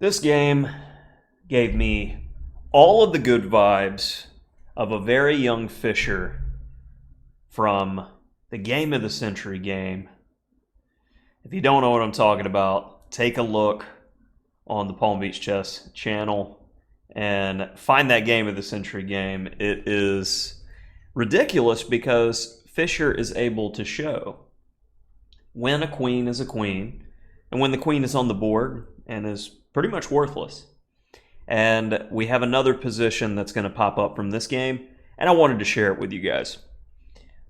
This game gave me all of the good vibes of a very young Fischer from the game of the century game. If you don't know what I'm talking about, take a look on the Palm Beach Chess channel and find that game of the century game. It is ridiculous because Fischer is able to show when a queen is a queen and when the queen is on the board and is pretty much worthless. And we have another position that's going to pop up from this game, and I wanted to share it with you guys.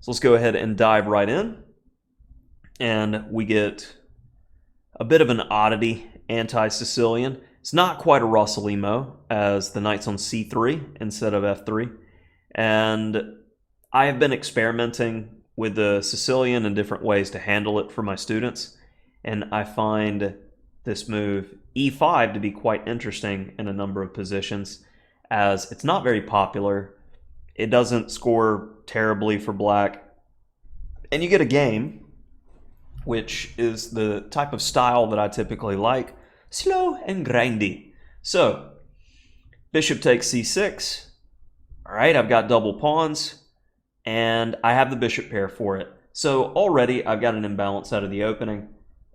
So let's go ahead and dive right in. And we get a bit of an oddity anti-Sicilian. It's not quite a Russell emo as the knight's on c3 instead of f3. And I have been experimenting with the Sicilian and different ways to handle it for my students. And I find this move e5 to be quite interesting in a number of positions, as it's not very popular. It doesn't score terribly for black. And you get a game, which is the type of style that I typically like, slow and grindy. So, bishop takes c6. All right, I've got double pawns, and I have the bishop pair for it. So already I've got an imbalance out of the opening,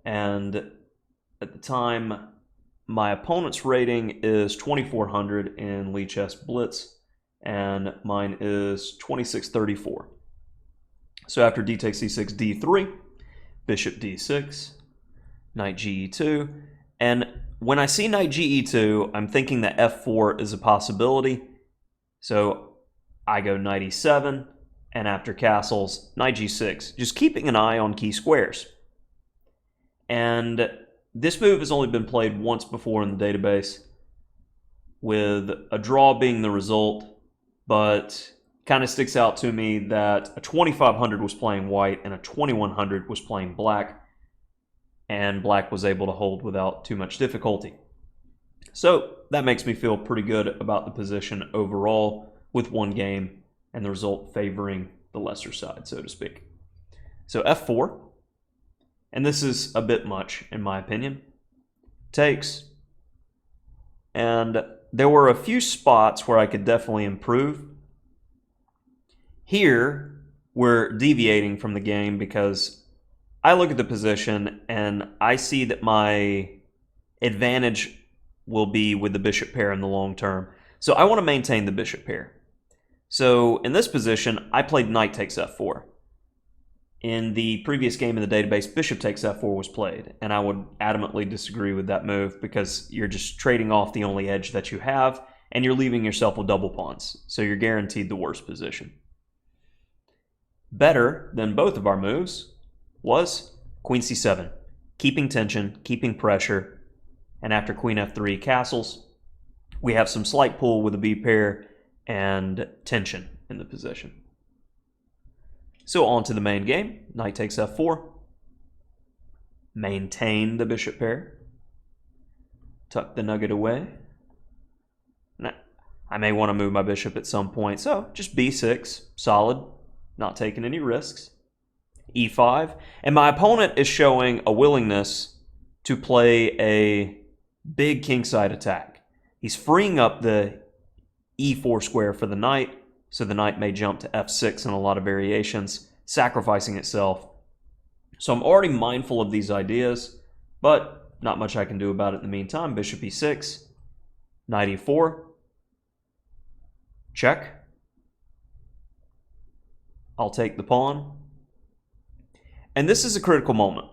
and at the time, my opponent's rating is 2400 in Lee Chess Blitz, and mine is 2634. So after d takes c6, d3, bishop d6, knight ge2, and when I see knight ge2, I'm thinking that f4 is a possibility. So I go knight e7, and after castles, knight g6, just keeping an eye on key squares. And this move has only been played once before in the database, with a draw being the result, but kind of sticks out to me that a 2500 was playing white and a 2100 was playing black, and black was able to hold without too much difficulty. So that makes me feel pretty good about the position overall, with one game and the result favoring the lesser side, so to speak. So f4. And this is a bit much, in my opinion. Takes. And there were a few spots where I could definitely improve. Here, we're deviating from the game because I look at the position and I see that my advantage will be with the bishop pair in the long term. So I want to maintain the bishop pair. So in this position, I played knight takes f4. In the previous game in the database, bishop takes f4 was played, and I would adamantly disagree with that move because you're just trading off the only edge that you have, and you're leaving yourself with double pawns, so you're guaranteed the worst position. Better than both of our moves was queen c7, keeping tension, keeping pressure, and after queen f3 castles, we have some slight pull with a b pair and tension in the position. So on to the main game. Knight takes f4. Maintain the bishop pair. Tuck the nugget away. Now, I may want to move my bishop at some point, so just b6. Solid. Not taking any risks. e5. And my opponent is showing a willingness to play a big kingside attack. He's freeing up the e4 square for the knight, so the knight may jump to f6 in a lot of variations, sacrificing itself. So I'm already mindful of these ideas, but not much I can do about it in the meantime. Bishop e6, knight e4, check. I'll take the pawn. And this is a critical moment.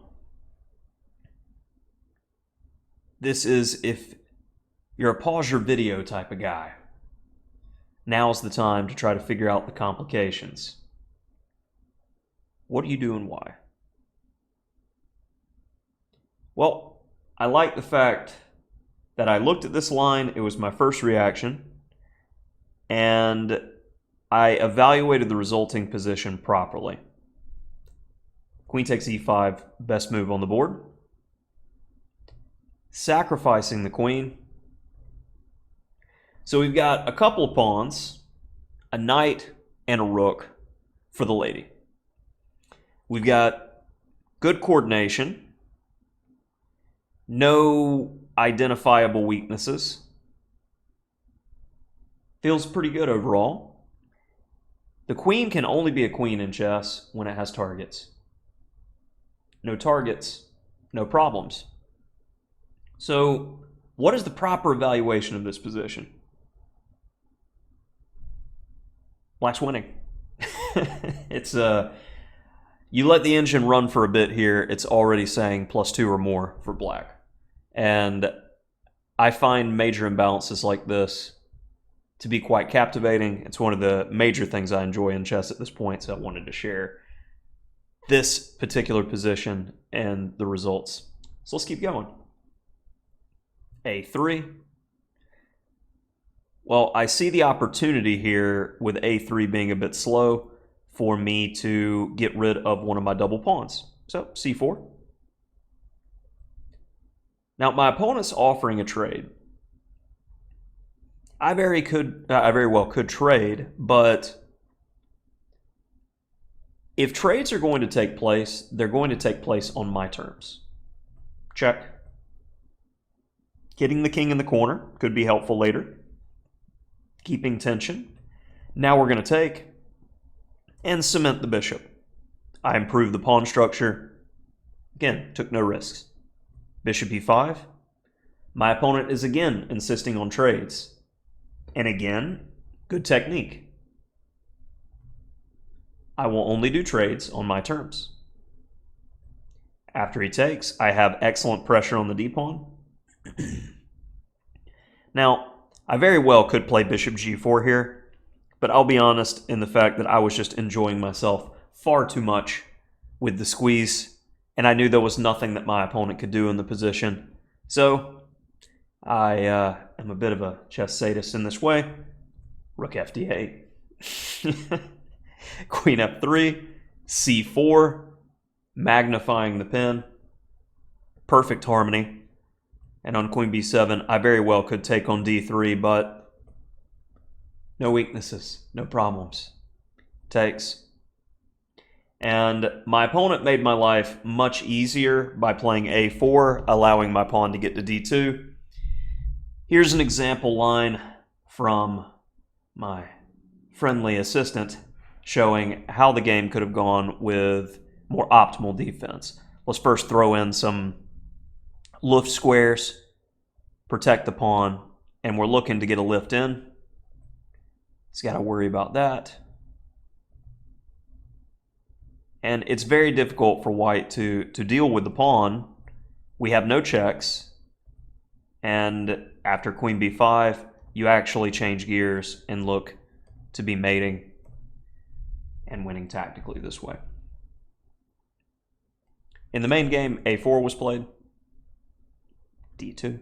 This is if you're a pause your video type of guy. Now's the time to try to figure out the complications. What do you do and why? Well, I like the fact that I looked at this line, it was my first reaction, and I evaluated the resulting position properly. Queen takes e5, best move on the board. Sacrificing the queen. So we've got a couple of pawns, a knight and a rook for the lady. We've got good coordination, no identifiable weaknesses. Feels pretty good overall. The queen can only be a queen in chess when it has targets. No targets, no problems. So, what is the proper evaluation of this position? Black's winning. It's you let the engine run for a bit here, it's already saying +2 or more for black. And I find major imbalances like this to be quite captivating. It's one of the major things I enjoy in chess at this point, so I wanted to share this particular position and the results. So let's keep going. A3. Well, I see the opportunity here with A3 being a bit slow for me to get rid of one of my double pawns. So C4. Now my opponent's offering a trade. I very well could trade, but if trades are going to take place, they're going to take place on my terms. Check. Getting the king in the corner could be helpful later. Keeping tension. Now we're going to take and cement the bishop. I improved the pawn structure. Again, took no risks. Bishop e5. My opponent is again insisting on trades. And again, good technique. I will only do trades on my terms. After he takes, I have excellent pressure on the d-pawn. Now, I very well could play bishop g4 here, but I'll be honest in the fact that I was just enjoying myself far too much with the squeeze, and I knew there was nothing that my opponent could do in the position. So I am a bit of a chess sadist in this way. Rook fd8. Queen f3, c4, magnifying the pin. Perfect harmony. And on queen b7, I very well could take on d3, but no weaknesses, no problems. Takes. And my opponent made my life much easier by playing a4, allowing my pawn to get to d2. Here's an example line from my friendly assistant showing how the game could have gone with more optimal defense. Let's first throw in some lift squares, protect the pawn, and we're looking to get a lift in. He's got to worry about that. And it's very difficult for white to deal with the pawn. We have no checks. And after queen b5, you actually change gears and look to be mating and winning tactically this way. In the main game, a4 was played. d2.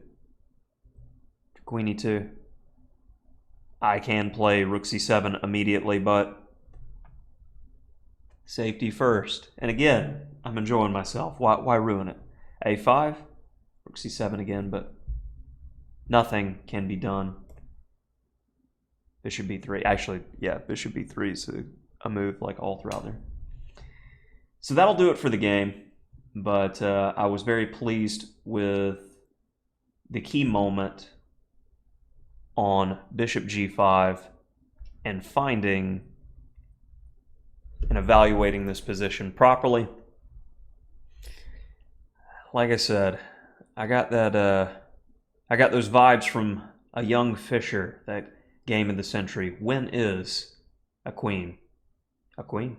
Queen e2. I can play rook c7 immediately, but safety first. And again, I'm enjoying myself. Why ruin it? a5, rook c7 again, but nothing can be done. Bishop b3. Actually, yeah, bishop b3 is a move like all throughout there. So that'll do it for the game. But I was very pleased with the key moment on bishop g5 and finding and evaluating this position properly. Like I said, I got those vibes from a young Fischer, that game of the century. When is a queen a queen?